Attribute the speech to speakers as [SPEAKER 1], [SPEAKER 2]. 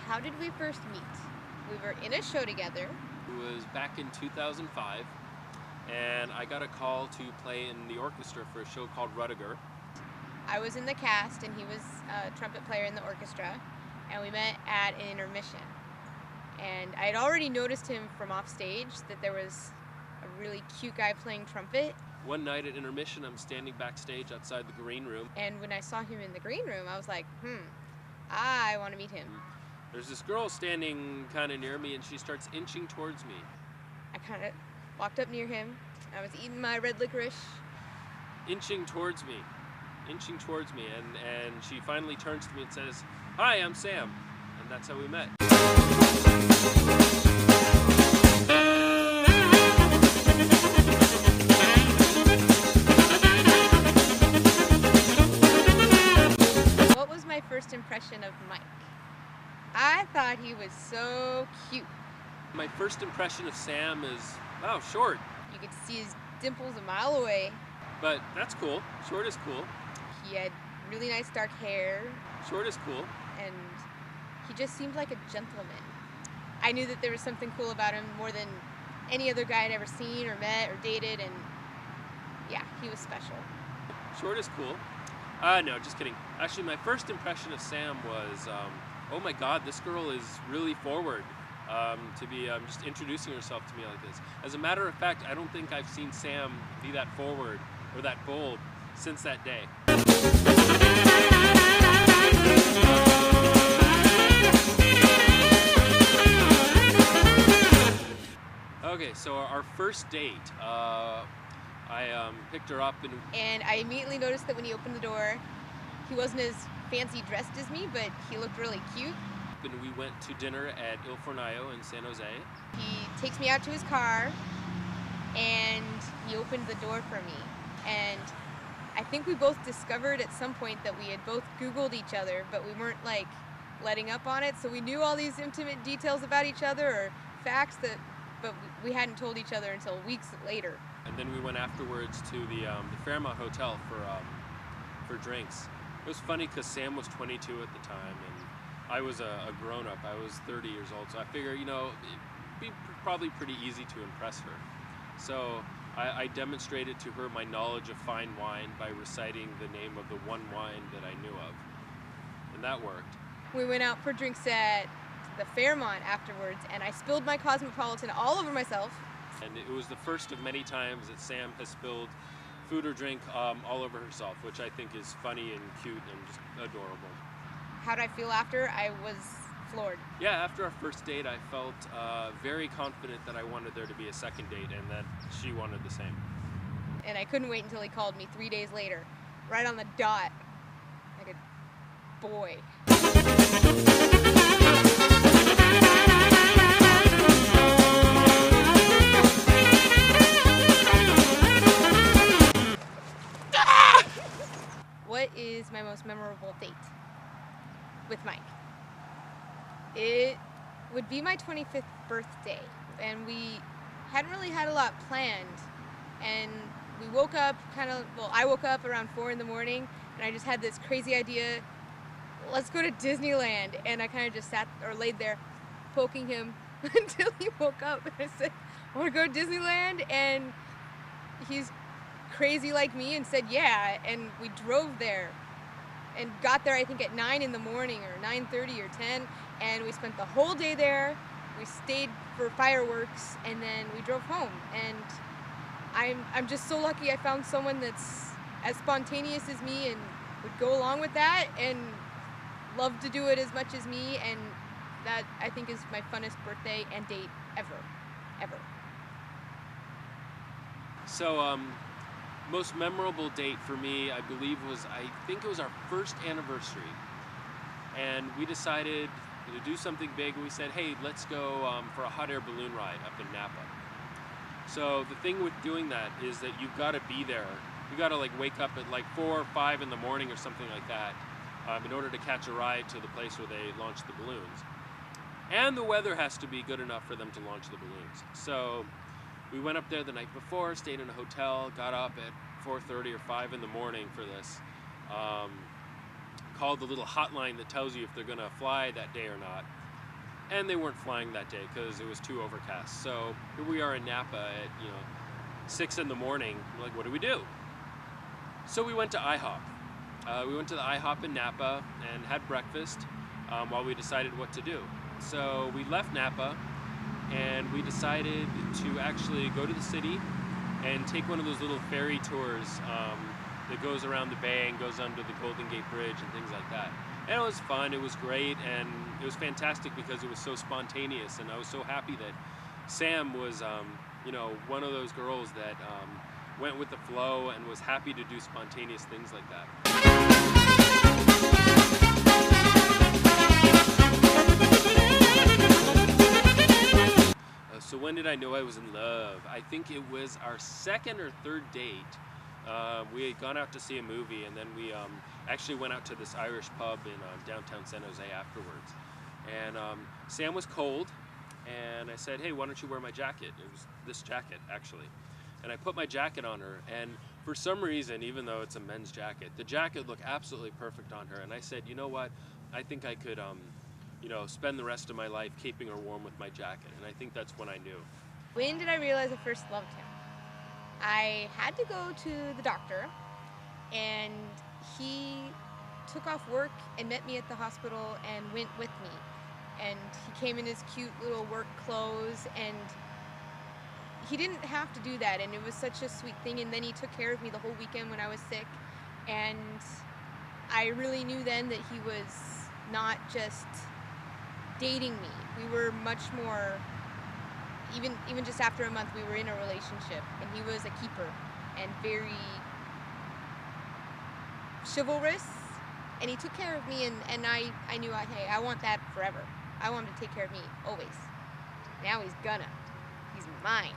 [SPEAKER 1] How did we first meet? We were in a show together.
[SPEAKER 2] It was back in 2005, and I got a call to play in the orchestra for a show called Rudiger.
[SPEAKER 1] I was in the cast and he was a trumpet player in the orchestra, and we met at an intermission. And I had already noticed him from off stage that there was a really cute guy playing trumpet.
[SPEAKER 2] One night at intermission, I'm standing backstage outside the green room.
[SPEAKER 1] And when I saw him in the green room, I was like, I want to meet him.
[SPEAKER 2] There's this girl standing kind of near me, and she starts inching towards me.
[SPEAKER 1] I kind of walked up near him. I was eating my red licorice.
[SPEAKER 2] Inching towards me, and she finally turns to me and says, "Hi, I'm Sam," and that's how we met.
[SPEAKER 1] What was my first impression of Mike? I thought he was so cute.
[SPEAKER 2] My first impression of Sam is, wow, short.
[SPEAKER 1] You could see his dimples a mile away.
[SPEAKER 2] But that's cool. Short is cool.
[SPEAKER 1] He had really nice dark hair.
[SPEAKER 2] Short is cool.
[SPEAKER 1] And he just seemed like a gentleman. I knew that there was something cool about him more than any other guy I'd ever seen or met or dated, and yeah, he was special.
[SPEAKER 2] Short is cool. No, just kidding. Actually, my first impression of Sam was, oh my God, this girl is really forward to be just introducing herself to me like this. As a matter of fact, I don't think I've seen Sam be that forward or that bold since that day. Okay, so our first date, I picked her up
[SPEAKER 1] and I immediately noticed that when he opened the door, he wasn't as fancy dressed as me, but he looked really cute.
[SPEAKER 2] And we went to dinner at Il Fornaio in San Jose.
[SPEAKER 1] He takes me out to his car and he opened the door for me. And I think we both discovered at some point that we had both Googled each other, but we weren't like letting up on it. So we knew all these intimate details about each other or facts but we hadn't told each other until weeks later.
[SPEAKER 2] And then we went afterwards to the Fairmont Hotel for drinks. It was funny because Sam was 22 at the time, and I was a grown-up. I was 30 years old, so I figured, it'd be probably pretty easy to impress her. So I demonstrated to her my knowledge of fine wine by reciting the name of the one wine that I knew of, and that worked.
[SPEAKER 1] We went out for drinks at the Fairmont afterwards, and I spilled my Cosmopolitan all over myself.
[SPEAKER 2] And it was the first of many times that Sam has spilled food or drink all over herself, which I think is funny and cute and just adorable.
[SPEAKER 1] How did I feel after? I was floored.
[SPEAKER 2] Yeah, after our first date, I felt very confident that I wanted there to be a second date and that she wanted the same.
[SPEAKER 1] And I couldn't wait until he called me 3 days later, right on the dot, like a boy. What is my most memorable date with Mike? It would be my 25th birthday, and we hadn't really had a lot planned, and we woke up I woke up around 4 in the morning, and I just had this crazy idea, let's go to Disneyland, and I kind of just laid there poking him until he woke up, and I said, I want to go to Disneyland, and he's crazy like me and said yeah, and we drove there and got there I think at 9 in the morning or 9:30 or 10, and we spent the whole day there. We stayed for fireworks, and then we drove home, and I'm just so lucky I found someone that's as spontaneous as me and would go along with that and love to do it as much as me, and that I think is my funnest birthday and date ever.
[SPEAKER 2] So most memorable date for me, I believe, I think it was our first anniversary, and we decided to do something big. We said, hey, let's go for a hot air balloon ride up in Napa. So the thing with doing that is that you've got to be there. You got to wake up at 4 or 5 in the morning or something like that in order to catch a ride to the place where they launch the balloons. And the weather has to be good enough for them to launch the balloons. So we went up there the night before, stayed in a hotel, got up at 4:30 or 5 in the morning for this. Called the little hotline that tells you if they're going to fly that day or not. and they weren't flying that day because it was too overcast. So here we are in Napa at 6 in the morning. We're like, what do we do? So we went to IHOP. We went to the IHOP in Napa and had breakfast while we decided what to do. So we left Napa and we decided to actually go to the city and take one of those little ferry tours that goes around the bay and goes under the Golden Gate Bridge and things like that. And it was fun, it was great, and it was fantastic because it was so spontaneous, and I was so happy that Sam was one of those girls that went with the flow and was happy to do spontaneous things like that. So when did I know I was in love? I think it was our second or third date. We had gone out to see a movie, and then we actually went out to this Irish pub in downtown San Jose afterwards. And Sam was cold, and I said, hey, why don't you wear my jacket? It was this jacket, actually. And I put my jacket on her, and for some reason, even though it's a men's jacket, the jacket looked absolutely perfect on her. And I said, you know what? I think I could spend the rest of my life keeping her warm with my jacket. And I think that's when I knew.
[SPEAKER 1] When did I realize I first loved him? I had to go to the doctor, and he took off work and met me at the hospital and went with me. And he came in his cute little work clothes, and he didn't have to do that, and it was such a sweet thing. And then he took care of me the whole weekend when I was sick, and I really knew then that he was not just dating me. We were much more, even just after a month, we were in a relationship, and he was a keeper and very chivalrous, and he took care of me, and I knew, hey, I want that forever. I want him to take care of me always. Now he's mine.